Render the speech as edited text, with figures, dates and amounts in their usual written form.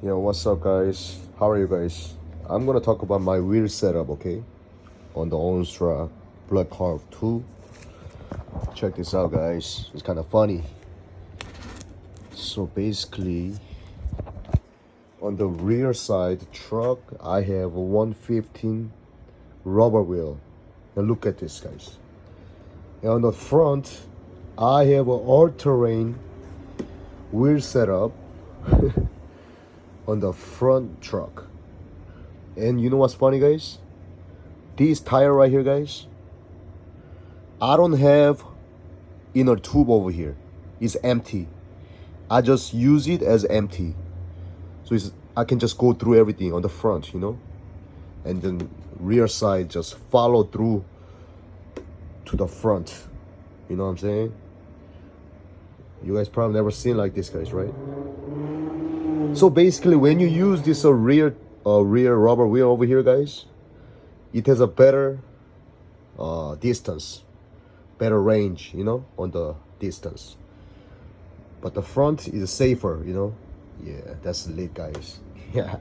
Yo, what's up, guys? How are you guys? I'm gonna talk about my wheel setup, okay? On the Onsra Black Carve 2. Check this out, guys. It's kind of funny. So basically, on the rear side truck, I have a 115 rubber wheel. Now look at this, guys. And on the front, I have an all-terrain wheel setup on the front truck. And you know what's funny, guys? This tire right here, guys, I don't have inner tube over here. It's empty. I just use it as empty. So I can just go through everything on the front, you know? And then rear side just follow through to the front. You know what I'm saying? You guys probably never seen like this, guys, right? So basically, when you use this rear rubber wheel over here, guys, it has a better distance, better range, you know, on the distance. But the front is safer, you know. Yeah, that's lit, guys. Yeah.